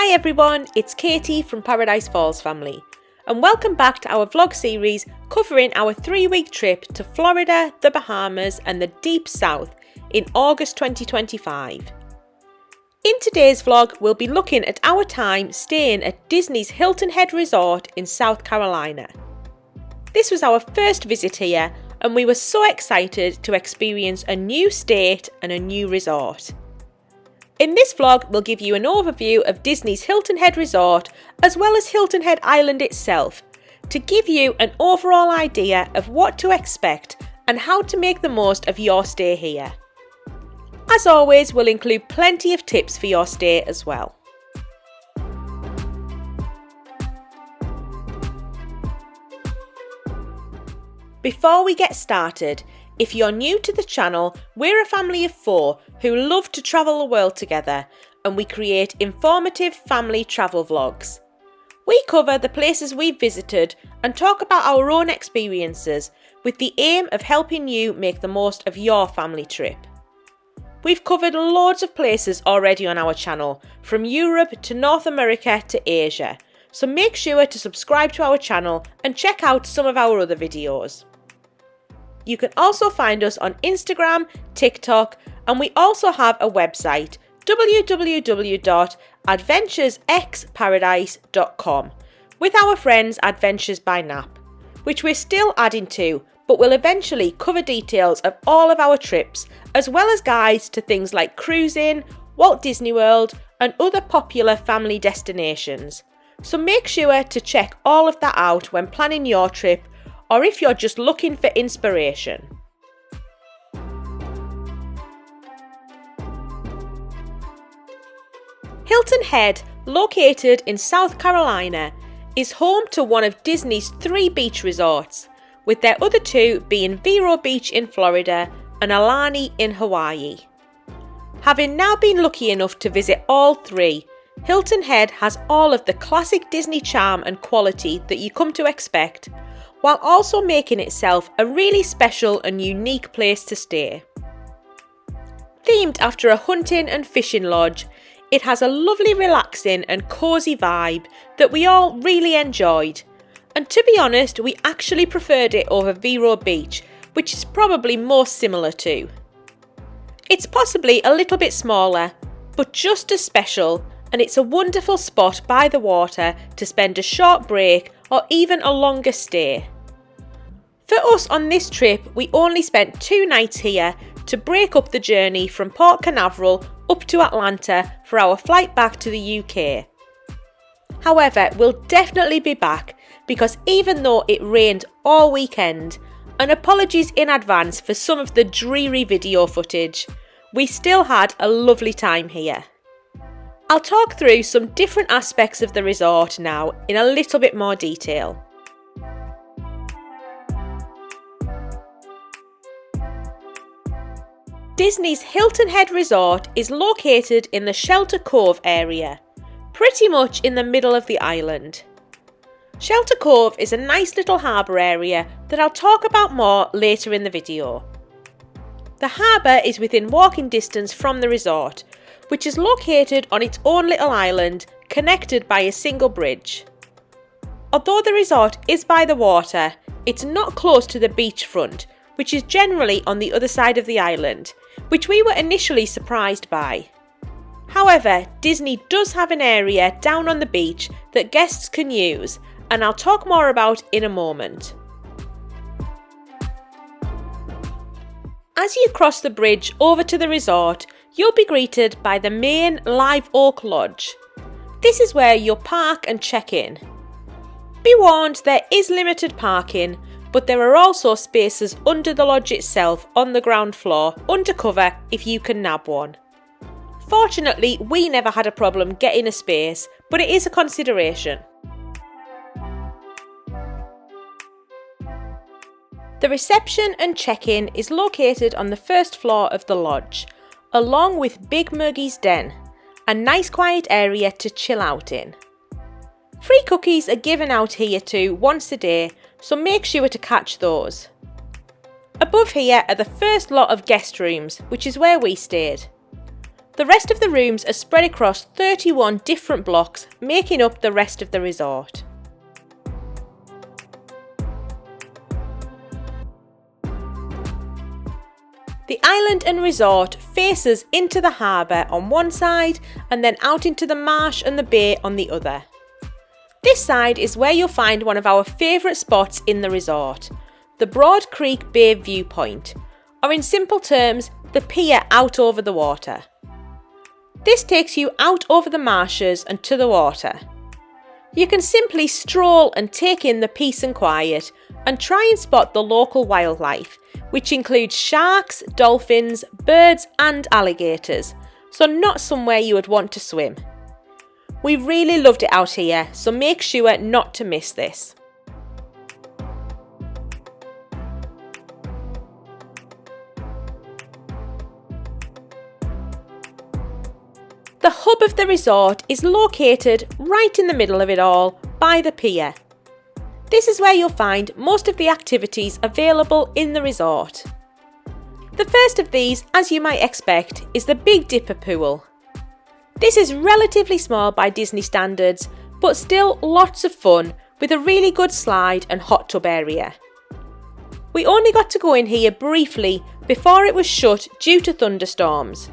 Hi everyone, it's Katie from Paradise Falls family, and welcome back to our vlog series covering our 3-week trip to Florida, the Bahamas and the Deep South in August 2025. In today's vlog, we'll be looking at our time staying at Disney's Hilton Head Resort in South Carolina. This was our first visit here and we were so excited to experience a new state and a new resort. In this vlog, we'll give you an overview of Disney's Hilton Head Resort as well as Hilton Head Island itself to give you an overall idea of what to expect and how to make the most of your stay here. As always, we'll include plenty of tips for your stay as well. Before we get started, if you're new to the channel, we're a family of 4 who love to travel the world together and we create informative family travel vlogs. We cover the places we've visited and talk about our own experiences with the aim of helping you make the most of your family trip. We've covered loads of places already on our channel, from Europe to North America to Asia, so make sure to subscribe to our channel and check out some of our other videos. You can also find us on Instagram, TikTok, and we also have a website, www.adventuresxparadise.com, with our friends Adventures by Nap, which we're still adding to, but will eventually cover details of all of our trips, as well as guides to things like cruising, Walt Disney World, and other popular family destinations. So make sure to check all of that out when planning your trip, or if you're just looking for inspiration. Hilton Head, located in South Carolina, is home to one of Disney's 3 beach resorts, with their other 2 being Vero Beach in Florida and Aulani in Hawaii. Having now been lucky enough to visit all 3, Hilton Head has all of the classic Disney charm and quality that you come to expect, while also making itself a really special and unique place to stay. Themed after a hunting and fishing lodge, it has a lovely relaxing and cosy vibe that we all really enjoyed, and to be honest, we actually preferred it over Vero Beach, which is probably most similar to. It's possibly a little bit smaller, but just as special, and it's a wonderful spot by the water to spend a short break or even a longer stay. For us on this trip, we only spent 2 nights here to break up the journey from Port Canaveral up to Atlanta for our flight back to the UK. However, we'll definitely be back because even though it rained all weekend, and apologies in advance for some of the dreary video footage, we still had a lovely time here. I'll talk through some different aspects of the resort now in a little bit more detail. Disney's Hilton Head Resort is located in the Shelter Cove area, pretty much in the middle of the island. Shelter Cove is a nice little harbour area that I'll talk about more later in the video. The harbour is within walking distance from the resort, which is located on its own little island connected by a single bridge. Although the resort is by the water, it's not close to the beachfront, which is generally on the other side of the island, which we were initially surprised by. However, Disney does have an area down on the beach that guests can use, and I'll talk more about in a moment. As you cross the bridge over to the resort, you'll be greeted by the main Live Oak Lodge. This is where you'll park and check in. Be warned, there is limited parking, but there are also spaces under the lodge itself on the ground floor, undercover if you can nab one. Fortunately, we never had a problem getting a space, but it is a consideration. The reception and check-in is located on the first floor of the lodge, along with Big Muggy's Den, a nice quiet area to chill out in. Free cookies are given out here too once a day, so make sure to catch those. Above here are the first lot of guest rooms, which is where we stayed. The rest of the rooms are spread across 31 different blocks, making up the rest of the resort. The island and resort faces into the harbour on one side and then out into the marsh and the bay on the other. This side is where you'll find one of our favourite spots in the resort, the Broad Creek Bay Viewpoint, or in simple terms, the pier out over the water. This takes you out over the marshes and to the water. You can simply stroll and take in the peace and quiet and try and spot the local wildlife, which includes sharks, dolphins, birds and alligators, so not somewhere you would want to swim. We really loved it out here, so make sure not to miss this. The hub of the resort is located right in the middle of it all, by the pier. This is where you'll find most of the activities available in the resort. The first of these, as you might expect, is the Big Dipper pool. This is relatively small by Disney standards, but still lots of fun with a really good slide and hot tub area. We only got to go in here briefly before it was shut due to thunderstorms,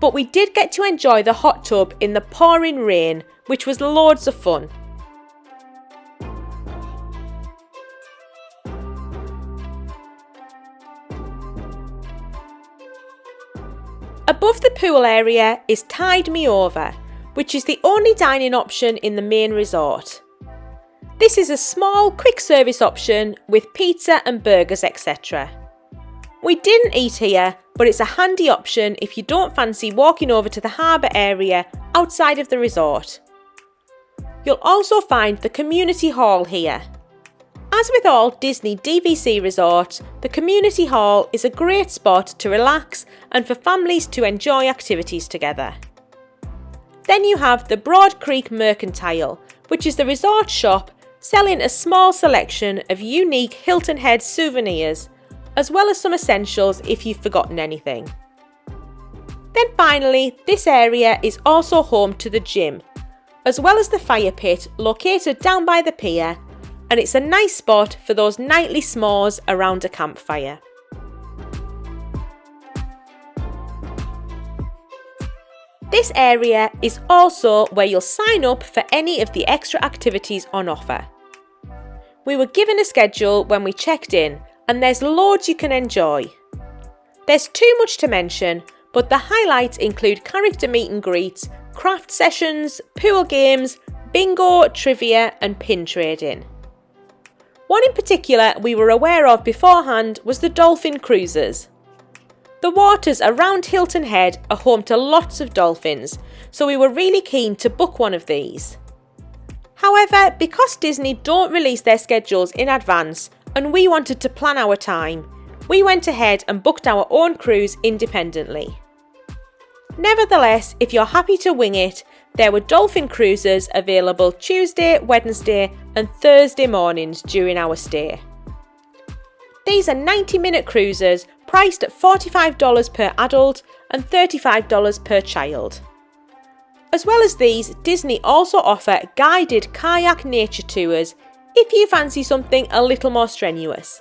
but we did get to enjoy the hot tub in the pouring rain, which was loads of fun. Above the pool area is Tide Me Over, which is the only dining option in the main resort. This is a small quick service option with pizza and burgers, etc. We didn't eat here, but it's a handy option if you don't fancy walking over to the harbour area outside of the resort. You'll also find the community hall here. As with all Disney DVC resorts, the community hall is a great spot to relax and for families to enjoy activities together. Then you have the Broad Creek Mercantile, which is the resort shop selling a small selection of unique Hilton Head souvenirs, as well as some essentials if you've forgotten anything. Then finally, this area is also home to the gym, as well as the fire pit located down by the pier, and it's a nice spot for those nightly s'mores around a campfire. This area is also where you'll sign up for any of the extra activities on offer. We were given a schedule when we checked in, and there's loads you can enjoy. There's too much to mention, but the highlights include character meet and greets, craft sessions, pool games, bingo, trivia and pin trading. One in particular we were aware of beforehand was the dolphin cruises. The waters around Hilton Head are home to lots of dolphins, so we were really keen to book one of these. However, because Disney don't release their schedules in advance and we wanted to plan our time, we went ahead and booked our own cruise independently. Nevertheless, if you're happy to wing it, there were dolphin cruises available Tuesday, Wednesday and Thursday mornings during our stay. These are 90-minute cruises priced at $45 per adult and $35 per child. As well as these, Disney also offer guided kayak nature tours if you fancy something a little more strenuous.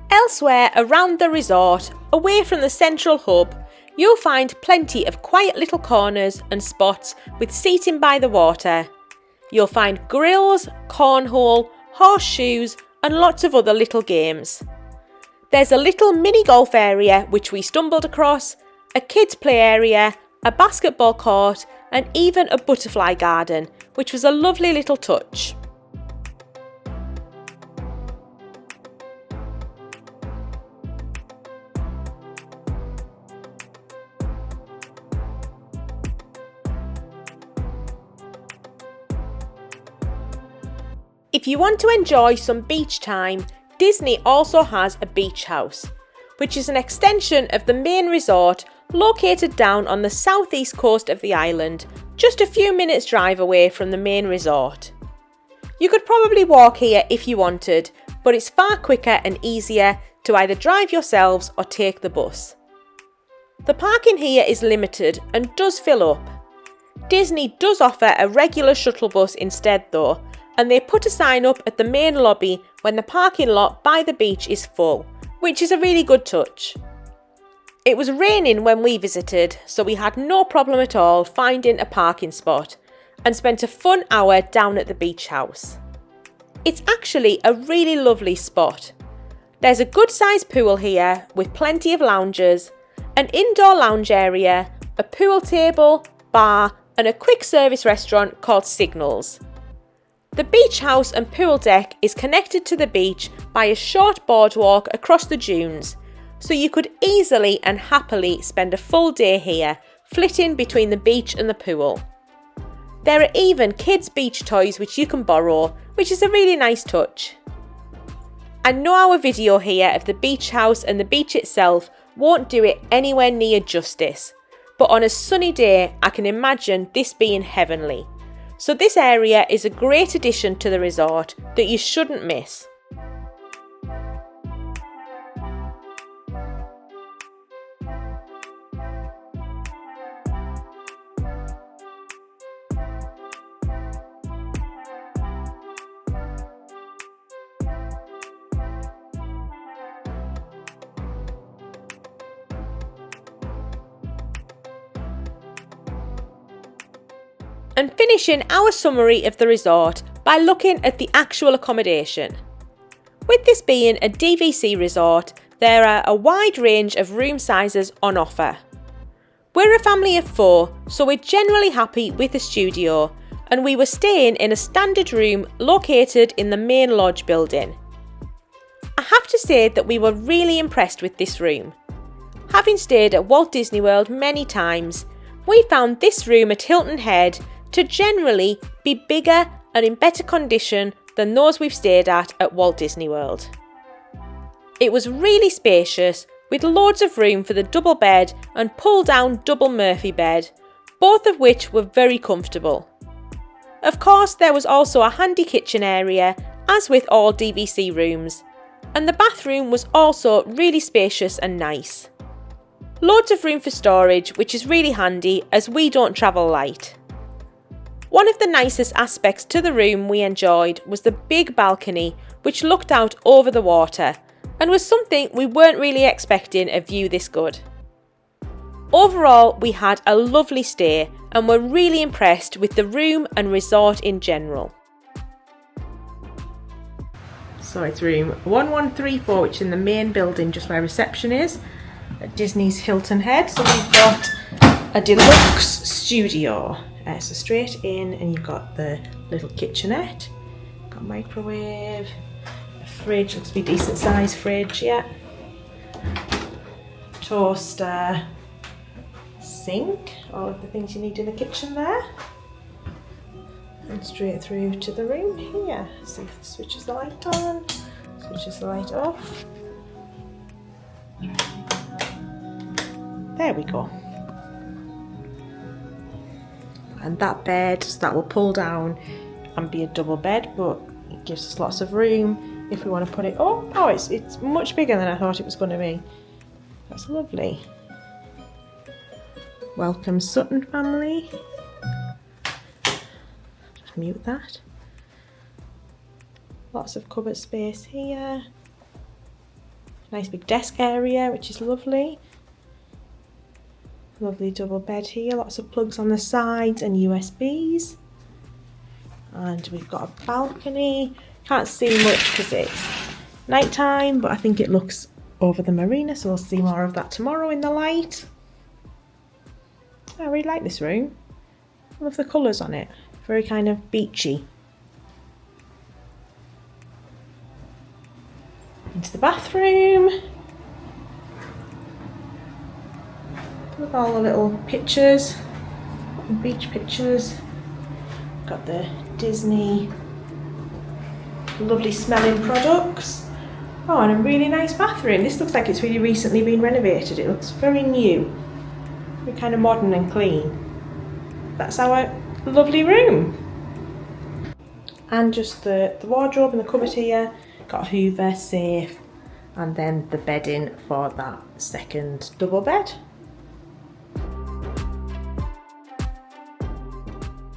Elsewhere around the resort, away from the central hub, you'll find plenty of quiet little corners and spots with seating by the water. You'll find grills, cornhole, horseshoes and lots of other little games. There's a little mini golf area which we stumbled across, a kids play area, a basketball court and even a butterfly garden, which was a lovely little touch. If you want to enjoy some beach time, Disney also has a beach house, which is an extension of the main resort located down on the southeast coast of the island, just a few minutes drive away from the main resort. You could probably walk here if you wanted, but it's far quicker and easier to either drive yourselves or take the bus. The parking here is limited and does fill up. Disney does offer a regular shuttle bus instead though, and they put a sign up at the main lobby when the parking lot by the beach is full, which is a really good touch. It was raining when we visited, so we had no problem at all finding a parking spot and spent a fun hour down at the beach house. It's actually a really lovely spot. There's a good sized pool here with plenty of lounges, an indoor lounge area, a pool table, bar and a quick service restaurant called Signals. The beach house and pool deck is connected to the beach by a short boardwalk across the dunes, so you could easily and happily spend a full day here, flitting between the beach and the pool. There are even kids' beach toys which you can borrow, which is a really nice touch. I know our video here of the beach house and the beach itself won't do it anywhere near justice, but on a sunny day I can imagine this being heavenly. So this area is a great addition to the resort that you shouldn't miss. And finishing our summary of the resort by looking at the actual accommodation. With this being a DVC resort, there are a wide range of room sizes on offer. We're a family of 4, so we're generally happy with the studio, and we were staying in a standard room located in the main lodge building. I have to say that we were really impressed with this room. Having stayed at Walt Disney World many times, we found this room at Hilton Head to generally be bigger and in better condition than those we've stayed at Walt Disney World. It was really spacious with loads of room for the double bed and pull down double Murphy bed, both of which were very comfortable. Of course, there was also a handy kitchen area, as with all DVC rooms, and the bathroom was also really spacious and nice. Loads of room for storage, which is really handy as we don't travel light. One of the nicest aspects to the room we enjoyed was the big balcony which looked out over the water and was something we weren't really expecting a view this good. Overall, we had a lovely stay and were really impressed with the room and resort in general. So it's room 1134, which is in the main building just where reception is at Disney's Hilton Head. So we've got a deluxe studio. So straight in and you've got the little kitchenette, got a microwave, a fridge, looks to be a decent sized fridge, yeah. Toaster, sink, all of the things you need in the kitchen there. And straight through to the room here. See if it switches the light on, switches the light off. There we go. And that bed, so that will pull down and be a double bed, but it gives us lots of room if we want to put it up. Oh, it's much bigger than I thought it was going to be. That's lovely. Welcome Sutton family. Just mute that. Lots of cupboard space here. Nice big desk area, which is lovely. Lovely double bed here, lots of plugs on the sides and USBs. And we've got a balcony. Can't see much because it's night time, but I think it looks over the marina, so we'll see more of that tomorrow in the light. I really like this room. I love the colours on it. Very kind of beachy. Into the bathroom. With all the little pictures, beach pictures. Got the Disney lovely smelling products. Oh, and a really nice bathroom. This looks like it's really recently been renovated. It looks very new. Very kind of modern and clean. That's our lovely room. And just the wardrobe and the cupboard here. Got a hoover, safe, and then the bedding for that second double bed.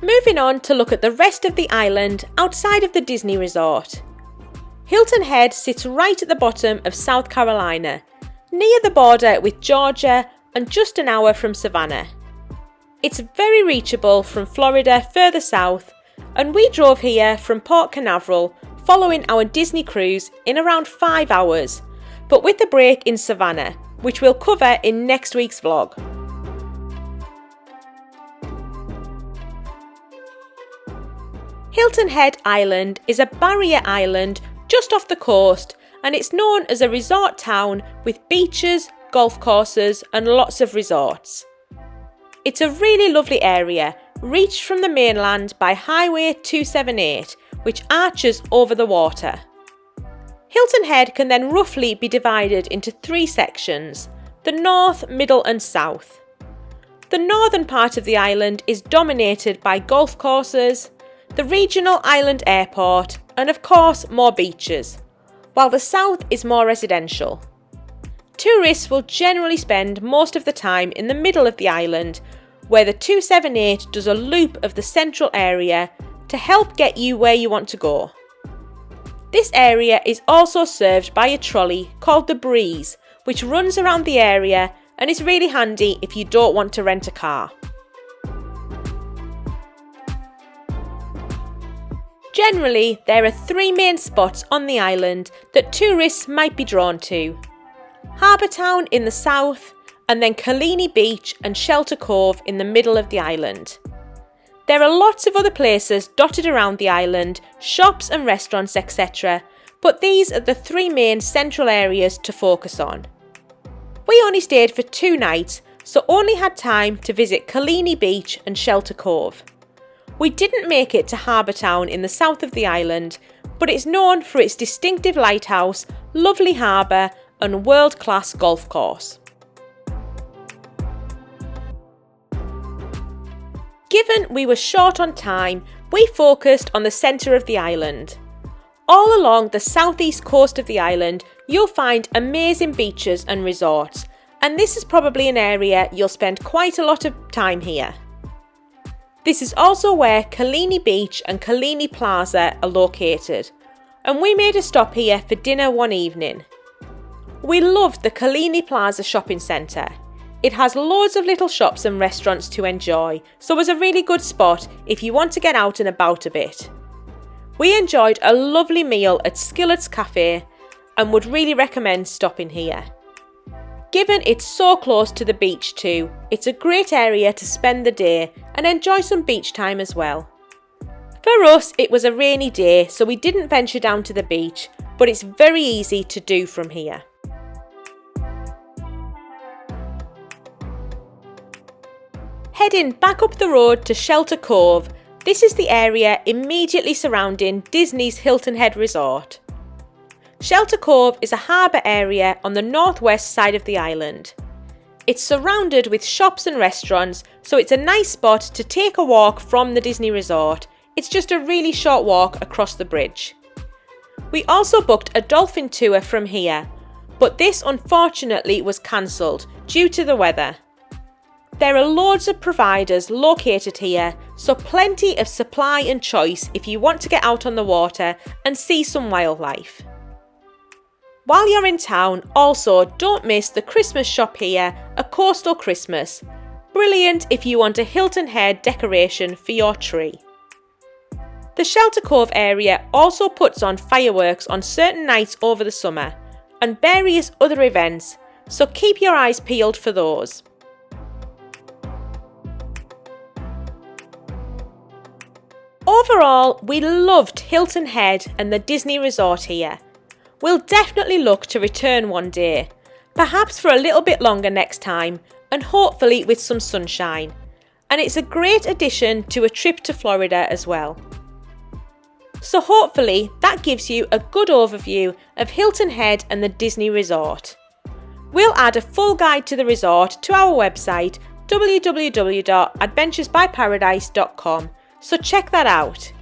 Moving on to look at the rest of the island outside of the Disney resort. Hilton Head sits right at the bottom of South Carolina, near the border with Georgia and just an hour from Savannah. It's very reachable from Florida further south, and we drove here from Port Canaveral following our Disney cruise in around 5 hours, but with a break in Savannah, which we'll cover in next week's vlog. Hilton Head Island is a barrier island just off the coast, and it's known as a resort town with beaches, golf courses and lots of resorts. It's a really lovely area, reached from the mainland by Highway 278, which arches over the water. Hilton Head can then roughly be divided into 3 sections: the north, middle and south. The northern part of the island is dominated by golf courses, the regional island airport and of course more beaches, while the south is more residential. Tourists will generally spend most of the time in the middle of the island, where the 278 does a loop of the central area to help get you where you want to go. This area is also served by a trolley called the Breeze, which runs around the area and is really handy if you don't want to rent a car. Generally, there are 3 main spots on the island that tourists might be drawn to: Harbour Town in the south, and then Kalini Beach and Shelter Cove in the middle of the island. There are lots of other places dotted around the island, shops and restaurants, etc., but these are the 3 main central areas to focus on. We only stayed for 2 nights, so only had time to visit Kalini Beach and Shelter Cove. We didn't make it to Harbour Town in the south of the island, but it's known for its distinctive lighthouse, lovely harbour and world-class golf course. Given we were short on time, we focused on the centre of the island. All along the southeast coast of the island, you'll find amazing beaches and resorts, and this is probably an area you'll spend quite a lot of time here. This is also where Kalini Beach and Kalini Plaza are located, and we made a stop here for dinner one evening. We loved the Kalini Plaza shopping centre. It has loads of little shops and restaurants to enjoy, so it was a really good spot if you want to get out and about a bit. We enjoyed a lovely meal at Skillet's Cafe and would really recommend stopping here. Given it's so close to the beach too, it's a great area to spend the day and enjoy some beach time as well. For us, it was a rainy day, so we didn't venture down to the beach, but it's very easy to do from here. Heading back up the road to Shelter Cove, this is the area immediately surrounding Disney's Hilton Head Resort. Shelter Cove is a harbour area on the northwest side of the island. It's surrounded with shops and restaurants, so it's a nice spot to take a walk from the Disney Resort. It's just a really short walk across the bridge. We also booked a dolphin tour from here, but this unfortunately was cancelled due to the weather. There are loads of providers located here, so plenty of supply and choice if you want to get out on the water and see some wildlife. While you're in town, also don't miss the Christmas shop here, a Coastal Christmas. Brilliant if you want a Hilton Head decoration for your tree. The Shelter Cove area also puts on fireworks on certain nights over the summer and various other events, so keep your eyes peeled for those. Overall, we loved Hilton Head and the Disney Resort here. We'll definitely look to return one day, perhaps for a little bit longer next time, and hopefully with some sunshine. And it's a great addition to a trip to Florida as well. So hopefully that gives you a good overview of Hilton Head and the Disney Resort. We'll add a full guide to the resort to our website www.adventuresbyparadise.com, so check that out.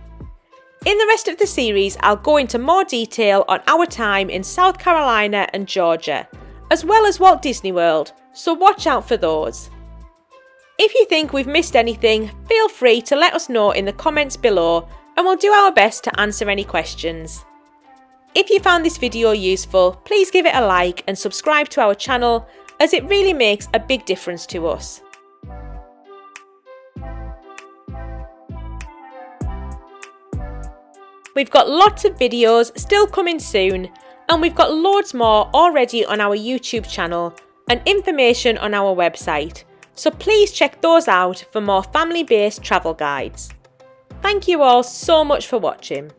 In the rest of the series, I'll go into more detail on our time in South Carolina and Georgia, as well as Walt Disney World, so watch out for those. If you think we've missed anything, feel free to let us know in the comments below and we'll do our best to answer any questions. If you found this video useful, please give it a like and subscribe to our channel, as it really makes a big difference to us. We've got lots of videos still coming soon, and we've got loads more already on our YouTube channel and information on our website, so please check those out for more family-based travel guides. Thank you all so much for watching.